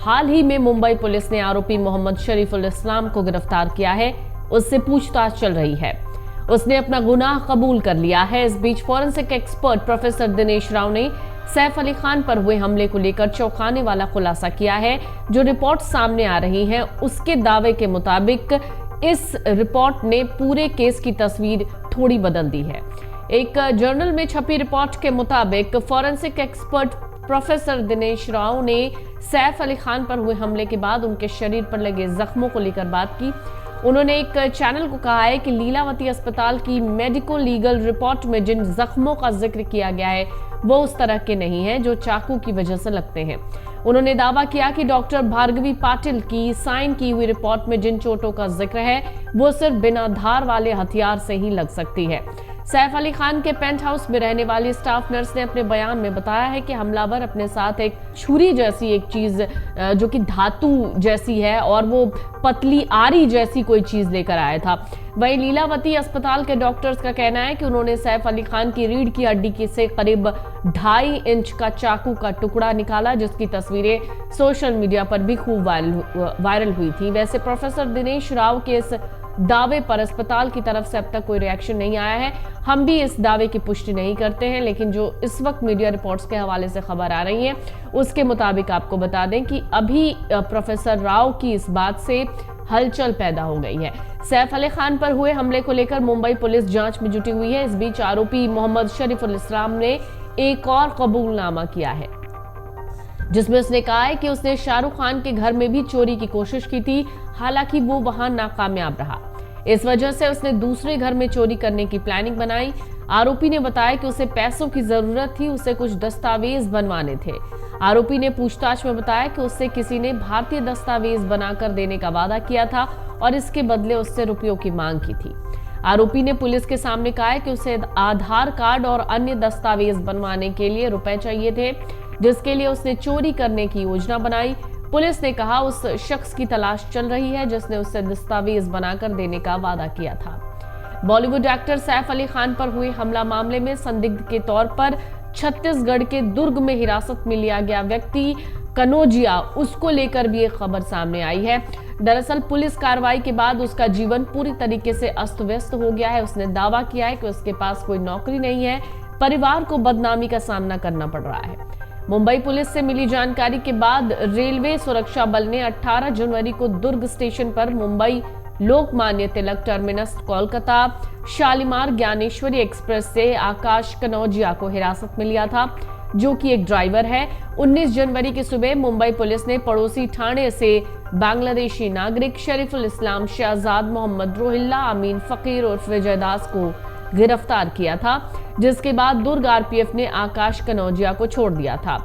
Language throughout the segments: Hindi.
हाल ही में मुंबई पुलिस ने आरोपी मोहम्मद शरीफुल इस्लाम को गिरफ्तार किया है। उससे पूछताछ चल रही है। उसने अपना गुनाह कबूल कर लिया है। इस बीच forensic expert professor Dinesh Rao ने सैफ अली खान पर हुए हमले को लेकर चौंकाने वाला खुलासा किया है। जो रिपोर्ट सामने आ रही हैं, उसके दावे के मुताबिक इस रिपोर्ट ने पूरे केस की तस्वीर थोड़ी बदल दी है। एक जर्नल में छपी रिपोर्ट के मुताबिक forensic expert professor Dinesh Rao ने सैफ अली खान पर हुए हमले के बाद उनके शरीर पर लगे जख्मों को लेकर बात की। उन्होंने एक चैनल को कहा है कि लीलावती अस्पताल की मेडिको लीगल रिपोर्ट में जिन जख्मों का जिक्र किया गया है वो उस तरह के नहीं हैं जो चाकू की वजह से लगते हैं। उन्होंने दावा किया कि डॉक्टर भार्गवी पाटिल की साइन की हुई रिपोर्ट में जिन चोटों का जिक्र है वो सिर्फ बिना धार वाले हथियार से ही लग सकती है। सैफ अली खान के पेंट हाउस में रहने वाली स्टाफ नर्स ने अपने बयान में बताया है कि हमलावर अपने साथ एक छुरी जैसी एक चीज जो कि धातु जैसी है और वो पतली आरी जैसी कोई चीज लेकर आया था। वहीं लीलावती अस्पताल के डॉक्टर्स का कहना है कि उन्होंने सैफ अली खान की रीढ़ की हड्डी से करीब 2.5 इंच का चाकू का टुकड़ा निकाला, जिसकी तस्वीरें सोशल मीडिया पर भी खूब वायरल हुई थी। वैसे प्रोफेसर दिनेश राव के इस दावे पर अस्पताल की तरफ से अब तक कोई रिएक्शन नहीं आया है। हम भी इस दावे की पुष्टि नहीं करते हैं, लेकिन जो इस वक्त मीडिया रिपोर्ट्स के हवाले से खबर आ रही है उसके मुताबिक आपको बता दें कि अभी प्रोफेसर राव की इस बात से हलचल पैदा हो गई है। सैफ अली खान पर हुए हमले को लेकर मुंबई पुलिस जांच में जुटी हुई है। इस बीच आरोपी मोहम्मद शरीफुल इस्लाम ने एक और कबूलनामा किया है, जिसमें उसने कहा है कि उसने शाहरुख खान के घर में भी चोरी की कोशिश की थी, हालांकि वो वहां नाकामयाब रहा। इस वजह से उसने दूसरे घर में चोरी करने की प्लानिंग बनाई। आरोपी ने बताया कि उसे पैसों की जरूरत थी, उसे कुछ दस्तावेज बनवाने थे। आरोपी ने पूछताछ में बताया कि उससे किसी ने भारतीय दस्तावेज बनाकर देने का वादा किया था और इसके बदले उससे रुपयों की मांग की थी। आरोपी ने पुलिस के सामने कहा है कि उसे आधार कार्ड और अन्य दस्तावेज बनवाने के लिए रुपए चाहिए थे, जिसके लिए उसने चोरी करने की योजना बनाई। पुलिस ने कहा उस शख्स की तलाश चल रही है जिसने उससे दस्तावेज बनाकर देने का वादा किया था। बॉलीवुड एक्टर सैफ अली खान पर हुए हमला मामले में संदिग्ध के तौर पर छत्तीसगढ़ के दुर्ग में हिरासत में लिया गया व्यक्ति कनौजिया, उसको लेकर भी एक खबर सामने आई है। दरअसल पुलिस कार्रवाई के बाद उसका जीवन पूरी तरीके से अस्त व्यस्त हो गया है। उसने दावा किया है कि उसके पास कोई नौकरी नहीं है, परिवार को बदनामी का सामना करना पड़ रहा है। मुंबई पुलिस से मिली जानकारी के बाद रेलवे सुरक्षा बल ने 18 जनवरी को दुर्ग स्टेशन पर मुंबई लोकमान्य तिलक टर्मिनस कोलकाता शालीमार ज्ञानेश्वरी एक्सप्रेस से आकाश कनौजिया को हिरासत में लिया था, जो कि एक ड्राइवर है। 19 जनवरी की सुबह मुंबई पुलिस ने पड़ोसी ठाणे से बांग्लादेशी नागरिक शरीफुल इस्लाम शहजाद मोहम्मद रोहिल्ला अमीन फकीर उर्फ विजय दास को गिरफ्तार किया था, जिसके बाद दुर्ग आरपीएफ ने आकाश कनौजिया को छोड़ दिया था।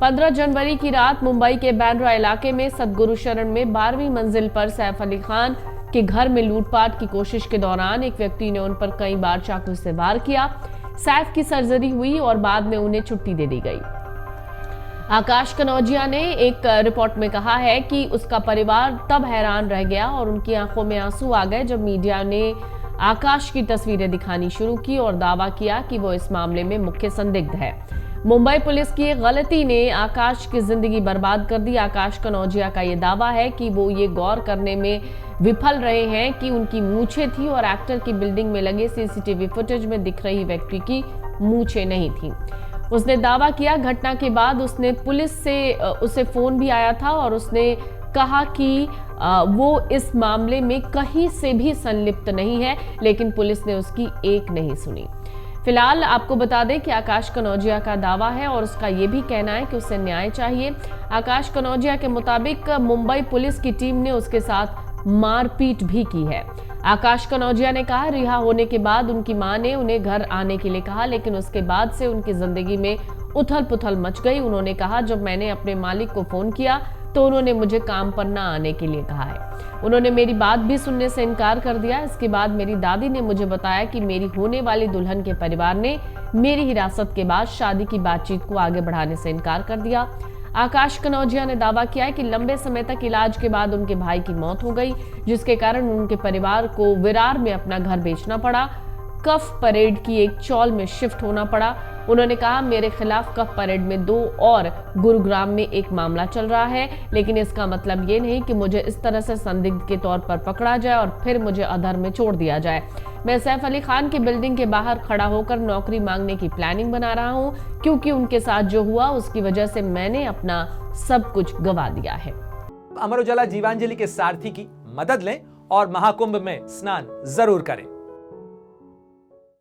15 जनवरी की रात मुंबई के बैंड्रा इलाके में सदगुरु शरण में 12वीं मंजिल पर सैफ अली खान के घर में लूटपाट की कोशिश के दौरान एक व्यक्ति ने उन पर कई बार चाकू से वार किया। सैफ की सर्जरी हुई और बाद में उन्हें छुट्टी दे दी गई। आकाश कनौजिया ने एक रिपोर्ट में कहा है कि उसका परिवार तब हैरान रह गया और उनकी आंखों में आंसू आ गए जब मीडिया ने आकाश की तस्वीरें दिखानी शुरू की और दावा किया कि वो इस मामले में मुख्य संदिग्ध है। मुंबई पुलिस की एक गलती ने आकाश की जिंदगी बर्बाद कर दी। आकाश कनौजिया का ये दावा है कि वो ये गौर करने में विफल रहे हैं कि उनकी मूछें थी और एक्टर की बिल्डिंग में लगे सीसीटीवी फुटेज में दिख रही व्यक्ति की मूछें नहीं थी। उसने दावा किया घटना के बाद उसने पुलिस से उसे फोन भी आया था और उसने कहा कि वो इस मामले में कहीं से भी संलिप्त नहीं है, लेकिन पुलिस ने उसकी एक नहीं सुनी। फिलहाल आपको बता दें कि आकाश कनौजिया का दावा है और उसका ये भी कहना है कि उसे न्याय चाहिए। आकाश कनौजिया के मुताबिक मुंबई पुलिस की टीम ने उसके साथ मारपीट भी की है। आकाश कनौजिया ने कहा रिहा होने के बाद उनकी मां ने उन्हें घर आने के लिए कहा, लेकिन उसके बाद से उनकी जिंदगी में उथल पुथल मच गई। उन्होंने कहा जब मैंने अपने मालिक को फोन किया तो उन्होंने मुझे काम पर ना आने के लिए कहा है। उन्होंने मेरी बात भी सुनने से इनकार कर दिया। इसके बाद मेरी दादी ने मुझे बताया कि मेरी होने वाली दुल्हन के परिवार ने मेरी हिरासत के बाद शादी की बातचीत को आगे बढ़ाने से इनकार कर दिया। आकाश कनौजिया ने दावा किया है कि लंबे समय तक इलाज के बाद उनके भाई की मौत हो गई, जिसके कारण उनके परिवार को विरार में अपना घर बेचना पड़ा। कफ परेड की एक चौल में शिफ्ट होना पड़ा। उन्होंने कहा, मेरे खिलाफ कफ परेड में 2 और गुरुग्राम में एक मामला चल रहा है, लेकिन इसका मतलब ये नहीं कि मुझे इस तरह से संदिग्ध के तौर पर पकड़ा जाए और फिर मुझे अधर में छोड़ दिया जाए। मैं सैफ अली खान की बिल्डिंग के बाहर खड़ा होकर नौकरी मांगने की प्लानिंग बना रहा हूं, क्योंकि उनके साथ जो हुआ उसकी वजह से मैंने अपना सब कुछ गंवा दिया है। अमर उजाला जीवांजलि के सारथी की मदद लें और महाकुंभ में स्नान जरूर करें।